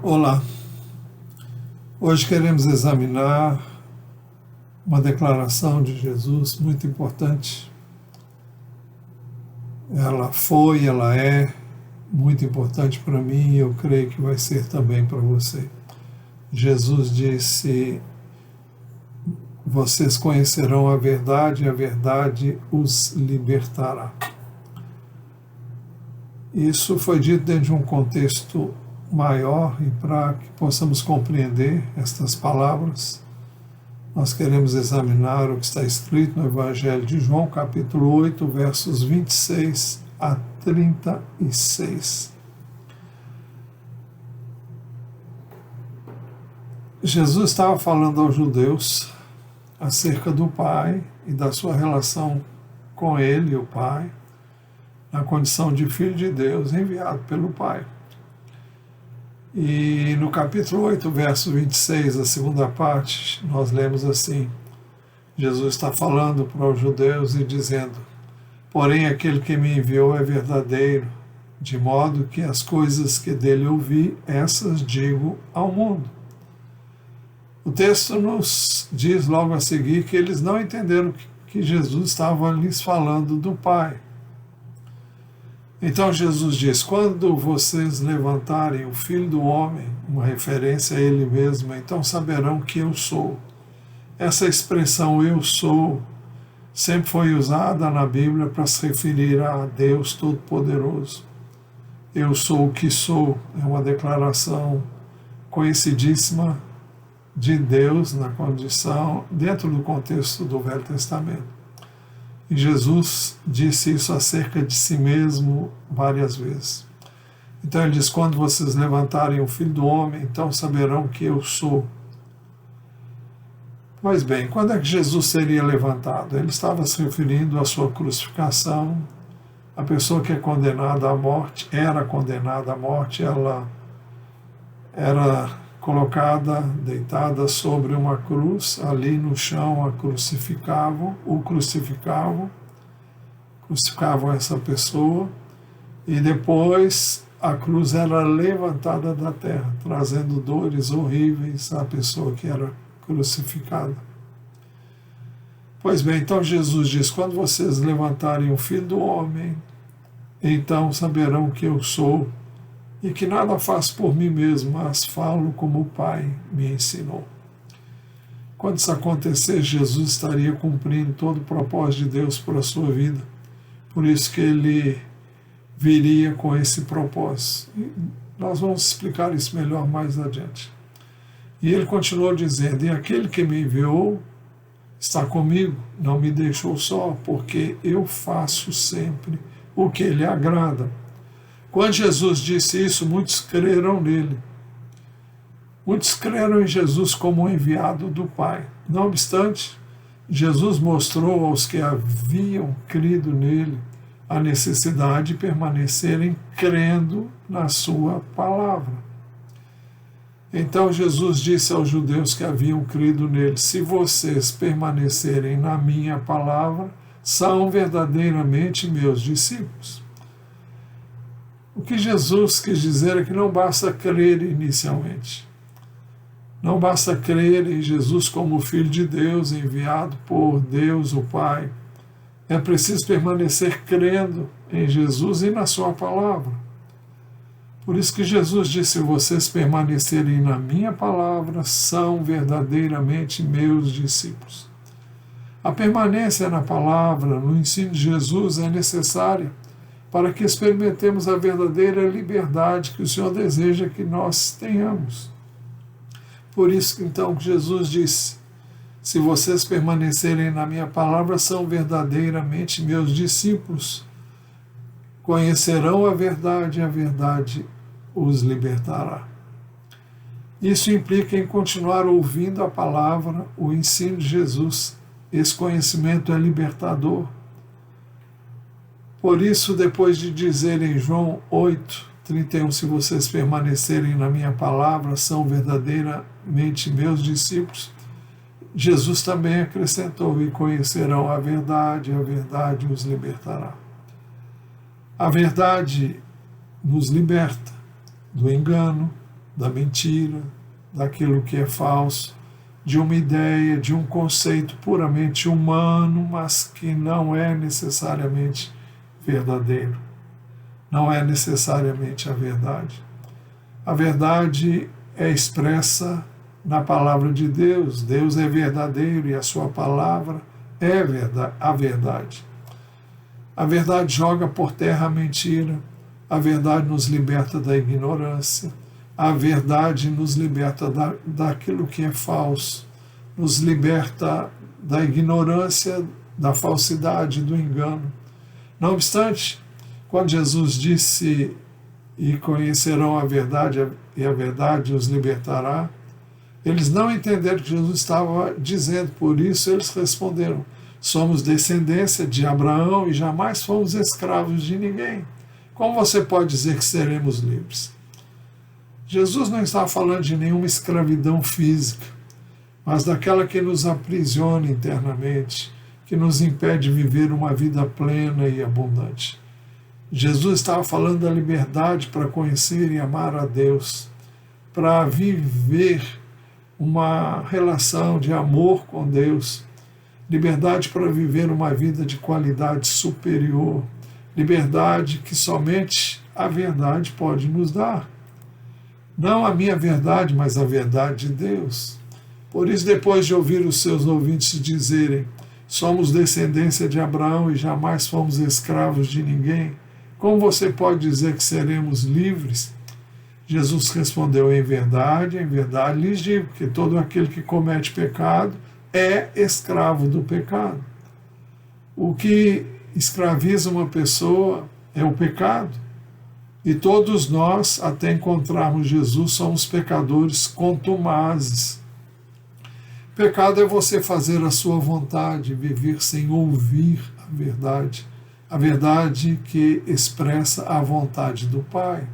Olá, hoje queremos examinar uma declaração de Jesus muito importante. Ela foi, ela é muito importante para mim e eu creio que vai ser também para você. Jesus disse: vocês conhecerão a verdade e a verdade os libertará. Isso foi dito dentro de um contexto maior e para que possamos compreender estas palavras, nós queremos examinar o que está escrito no Evangelho de João, capítulo 8, versos 26 a 36. Jesus estava falando aos judeus acerca do Pai e da sua relação com Ele, o Pai, na condição de Filho de Deus enviado pelo Pai. E no capítulo 8, verso 26, a segunda parte, nós lemos assim: Jesus está falando para os judeus e dizendo: porém aquele que me enviou é verdadeiro, de modo que as coisas que dele ouvi, essas digo ao mundo. O texto nos diz logo a seguir que eles não entenderam que Jesus estava lhes falando do Pai. Então Jesus diz: quando vocês levantarem o Filho do Homem, uma referência a Ele mesmo, então saberão que eu sou. Essa expressão eu sou sempre foi usada na Bíblia para se referir a Deus Todo-Poderoso. Eu sou o que sou é uma declaração conhecidíssima de Deus na condição, dentro do contexto do Velho Testamento. E Jesus disse isso acerca de si mesmo várias vezes. Então ele diz: quando vocês levantarem o Filho do Homem, então saberão que eu sou. Pois bem, quando é que Jesus seria levantado? Ele estava se referindo à sua crucificação. A pessoa que é condenada à morte, era condenada à morte, ela era colocada, deitada sobre uma cruz, ali no chão a crucificavam essa pessoa, e depois a cruz era levantada da terra, trazendo dores horríveis à pessoa que era crucificada. Pois bem, então Jesus diz: quando vocês levantarem o Filho do Homem, então saberão que eu sou, e que nada faço por mim mesmo, mas falo como o Pai me ensinou. Quando isso acontecer, Jesus estaria cumprindo todo o propósito de Deus para a sua vida. Por isso que ele viria com esse propósito. E nós vamos explicar isso melhor mais adiante. E ele continuou dizendo: e aquele que me enviou está comigo, não me deixou só, porque eu faço sempre o que lhe agrada. Quando Jesus disse isso, muitos creram nele. Muitos creram em Jesus como um enviado do Pai. Não obstante, Jesus mostrou aos que haviam crido nele a necessidade de permanecerem crendo na sua palavra. Então Jesus disse aos judeus que haviam crido nele: se vocês permanecerem na minha palavra, são verdadeiramente meus discípulos. O que Jesus quis dizer é que não basta crer inicialmente. Não basta crer em Jesus como o Filho de Deus, enviado por Deus, o Pai. É preciso permanecer crendo em Jesus e na sua palavra. Por isso que Jesus disse: se vocês permanecerem na minha palavra, são verdadeiramente meus discípulos. A permanência na palavra, no ensino de Jesus, é necessária para que experimentemos a verdadeira liberdade que o Senhor deseja que nós tenhamos. Por isso, então, Jesus disse: se vocês permanecerem na minha palavra, são verdadeiramente meus discípulos. Conhecerão a verdade os libertará. Isso implica em continuar ouvindo a palavra, o ensino de Jesus. Esse conhecimento é libertador. Por isso, depois de dizer em João 8:31, se vocês permanecerem na minha palavra, são verdadeiramente meus discípulos, Jesus também acrescentou: e conhecerão a verdade os libertará. A verdade nos liberta do engano, da mentira, daquilo que é falso, de uma ideia, de um conceito puramente humano, mas que não é necessariamente verdadeiro. Não é necessariamente a verdade. A verdade é expressa na palavra de Deus. Deus é verdadeiro e a sua palavra é a verdade. A verdade joga por terra a mentira. A verdade nos liberta da ignorância. A verdade nos liberta daquilo que é falso. Nos liberta da ignorância, da falsidade, do engano. Não obstante, quando Jesus disse: "E conhecerão a verdade, e a verdade os libertará", eles não entenderam o que Jesus estava dizendo, por isso eles responderam: "Somos descendência de Abraão e jamais fomos escravos de ninguém. Como você pode dizer que seremos livres?" Jesus não estava falando de nenhuma escravidão física, mas daquela que nos aprisiona internamente, que nos impede de viver uma vida plena e abundante. Jesus estava falando da liberdade para conhecer e amar a Deus, para viver uma relação de amor com Deus, liberdade para viver uma vida de qualidade superior, liberdade que somente a verdade pode nos dar. Não a minha verdade, mas a verdade de Deus. Por isso, depois de ouvir os seus ouvintes dizerem: "Somos descendência de Abraão e jamais fomos escravos de ninguém, como você pode dizer que seremos livres?" Jesus respondeu: em verdade lhes digo que todo aquele que comete pecado é escravo do pecado." O que escraviza uma pessoa é o pecado. E todos nós, até encontrarmos Jesus, somos pecadores contumazes. Pecado é você fazer a sua vontade, viver sem ouvir a verdade que expressa a vontade do Pai.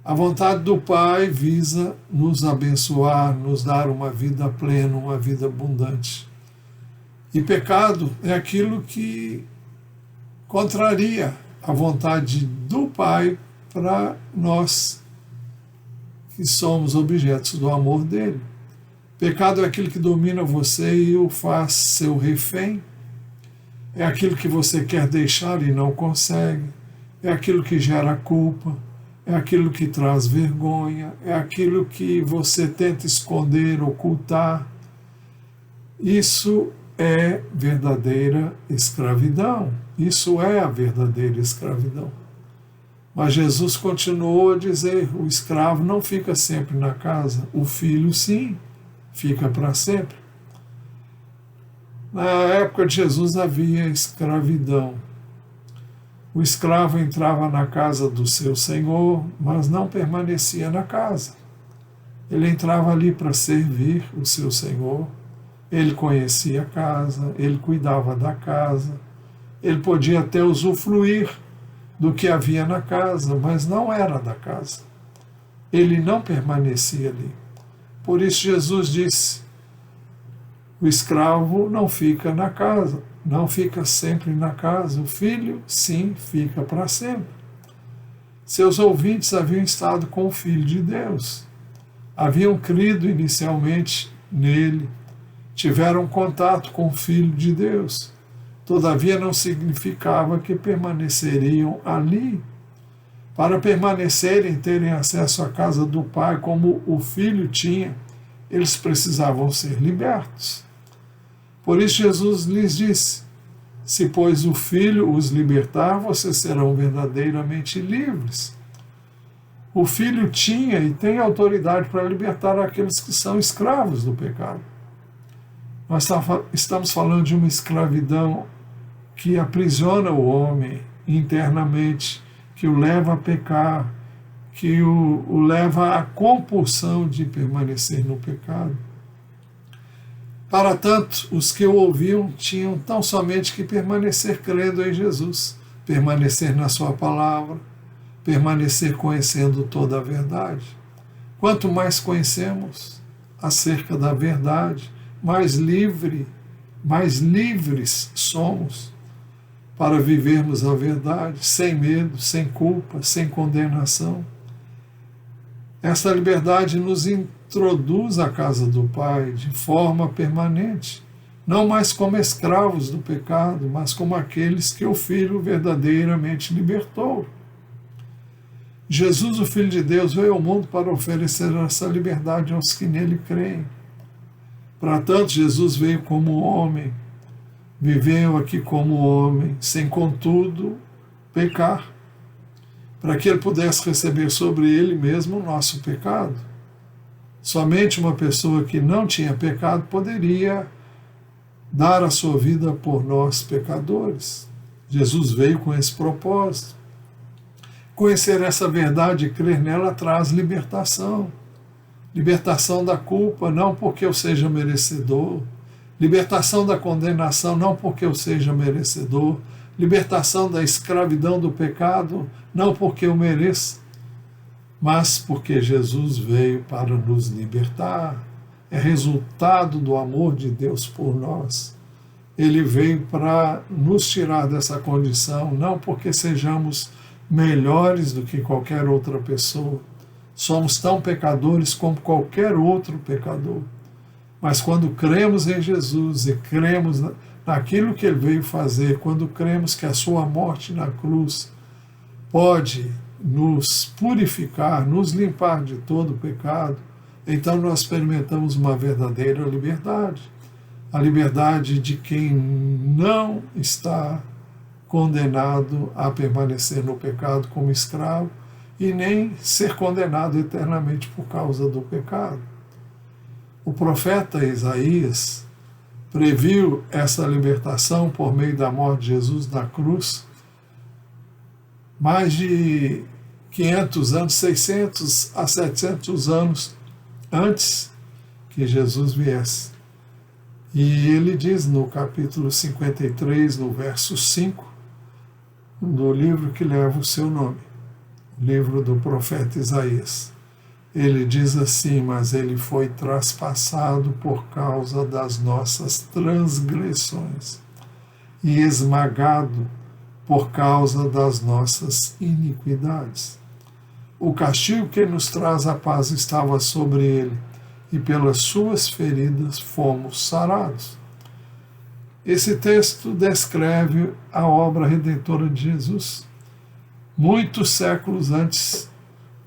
A vontade do Pai visa nos abençoar, nos dar uma vida plena, uma vida abundante. E pecado é aquilo que contraria a vontade do Pai para nós que somos objetos do amor dele. Pecado é aquilo que domina você e o faz seu refém. É aquilo que você quer deixar e não consegue. É aquilo que gera culpa. É aquilo que traz vergonha. É aquilo que você tenta esconder, ocultar. Isso é verdadeira escravidão. Isso é a verdadeira escravidão. Mas Jesus continuou a dizer: o escravo não fica sempre na casa, o filho sim, fica para sempre. Na época de Jesus havia escravidão. O escravo entrava na casa do seu senhor, mas não permanecia na casa. Ele entrava ali para servir o seu senhor. Ele conhecia a casa, ele cuidava da casa, ele podia até usufruir do que havia na casa, mas não era da casa. Ele não permanecia ali. Por isso Jesus disse: o escravo não fica na casa, não fica sempre na casa, o filho, sim, fica para sempre. Seus ouvintes haviam estado com o Filho de Deus, haviam crido inicialmente nele, tiveram contato com o Filho de Deus. Todavia não significava que permaneceriam ali. Para permanecerem, terem acesso à casa do Pai como o Filho tinha, eles precisavam ser libertos. Por isso Jesus lhes disse: se, pois, o Filho os libertar, vocês serão verdadeiramente livres. O Filho tinha e tem autoridade para libertar aqueles que são escravos do pecado. Nós estamos falando de uma escravidão que aprisiona o homem internamente, que o leva a pecar, que o leva à compulsão de permanecer no pecado. Para tanto, os que o ouviam tinham tão somente que permanecer crendo em Jesus, permanecer na sua palavra, permanecer conhecendo toda a verdade. Quanto mais conhecemos acerca da verdade, mais livres somos para vivermos a verdade, sem medo, sem culpa, sem condenação. Essa liberdade nos introduz à casa do Pai de forma permanente, não mais como escravos do pecado, mas como aqueles que o Filho verdadeiramente libertou. Jesus, o Filho de Deus, veio ao mundo para oferecer essa liberdade aos que nele creem. Para tanto, Jesus veio como homem, viveu aqui como homem, sem contudo pecar, para que ele pudesse receber sobre ele mesmo o nosso pecado. Somente uma pessoa que não tinha pecado poderia dar a sua vida por nós pecadores. Jesus veio com esse propósito. Conhecer essa verdade e crer nela traz libertação. Libertação da culpa, não porque eu seja merecedor. Libertação da condenação, não porque eu seja merecedor. Libertação da escravidão do pecado, não porque eu mereça, mas porque Jesus veio para nos libertar. É resultado do amor de Deus por nós. Ele veio para nos tirar dessa condição, não porque sejamos melhores do que qualquer outra pessoa. Somos tão pecadores como qualquer outro pecador. Mas quando cremos em Jesus e cremos naquilo que ele veio fazer, quando cremos que a sua morte na cruz pode nos purificar, nos limpar de todo o pecado, então nós experimentamos uma verdadeira liberdade. A liberdade de quem não está condenado a permanecer no pecado como escravo e nem ser condenado eternamente por causa do pecado. O profeta Isaías previu essa libertação por meio da morte de Jesus na cruz mais de 500 anos, 600 a 700 anos antes que Jesus viesse. E ele diz no capítulo 53, no verso 5, do livro que leva o seu nome, o livro do profeta Isaías. Ele diz assim: mas ele foi traspassado por causa das nossas transgressões e esmagado por causa das nossas iniquidades. O castigo que nos traz a paz estava sobre ele, e pelas suas feridas fomos sarados. Esse texto descreve a obra redentora de Jesus, muitos séculos antes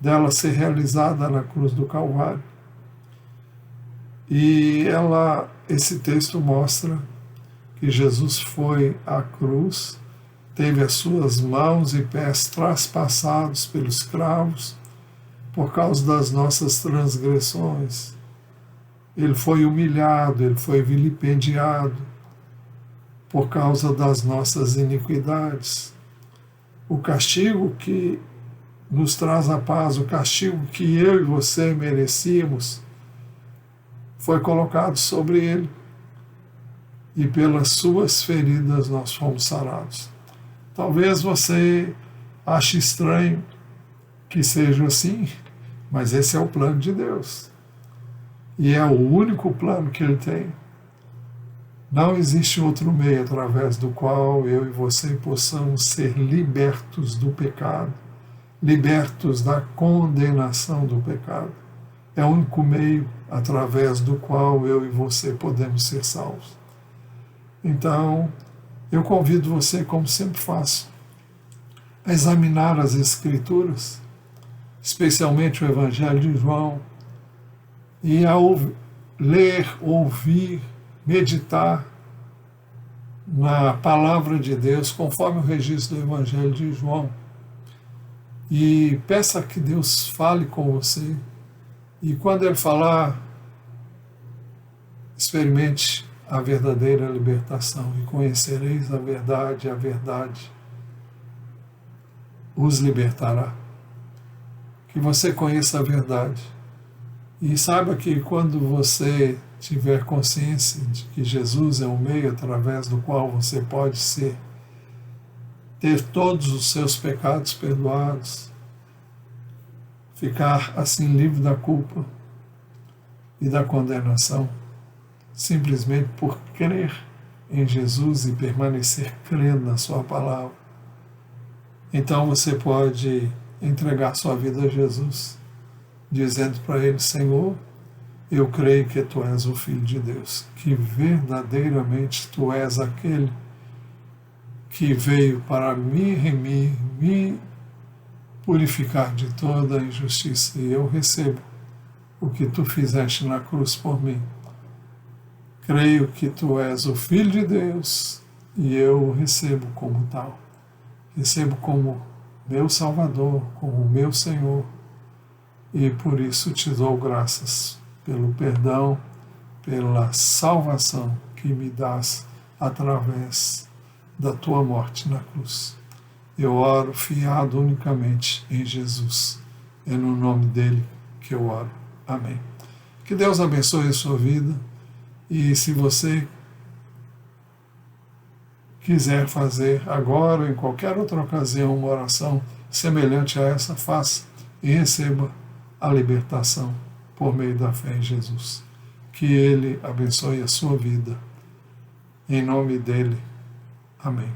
dela ser realizada na cruz do Calvário. E esse texto mostra que Jesus foi à cruz, teve as suas mãos e pés traspassados pelos cravos por causa das nossas transgressões. Ele foi humilhado, ele foi vilipendiado por causa das nossas iniquidades. O castigo que nos traz a paz, o castigo que eu e você merecíamos, foi colocado sobre ele, e pelas suas feridas nós fomos sarados. Talvez você ache estranho que seja assim, mas esse é o plano de Deus. E é o único plano que ele tem. Não existe outro meio através do qual eu e você possamos ser libertos do pecado, libertos da condenação do pecado. É o único meio através do qual eu e você podemos ser salvos. Então, eu convido você, como sempre faço, a examinar as Escrituras, especialmente o Evangelho de João, e a ler, ouvir, meditar na palavra de Deus, conforme o registro do Evangelho de João. E peça que Deus fale com você. E quando Ele falar, experimente a verdadeira libertação. E conhecereis a verdade os libertará. Que você conheça a verdade. E saiba que quando você tiver consciência de que Jesus é o meio através do qual você pode ter todos os seus pecados perdoados, ficar assim livre da culpa e da condenação, simplesmente por crer em Jesus e permanecer crendo na sua palavra, então você pode entregar sua vida a Jesus, dizendo para ele: Senhor, eu creio que tu és o Filho de Deus, que verdadeiramente tu és aquele que veio para me remir, me purificar de toda a injustiça, e eu recebo o que tu fizeste na cruz por mim. Creio que tu és o Filho de Deus e eu o recebo como tal. Recebo como meu Salvador, como meu Senhor, e por isso te dou graças pelo perdão, pela salvação que me dás através da tua morte na cruz. Eu oro fiado unicamente em Jesus. É no nome dele que eu oro. Amém. Que Deus abençoe a sua vida, e se você quiser fazer agora ou em qualquer outra ocasião uma oração semelhante a essa, faça e receba a libertação por meio da fé em Jesus. Que Ele abençoe a sua vida. Em nome dele. Amém.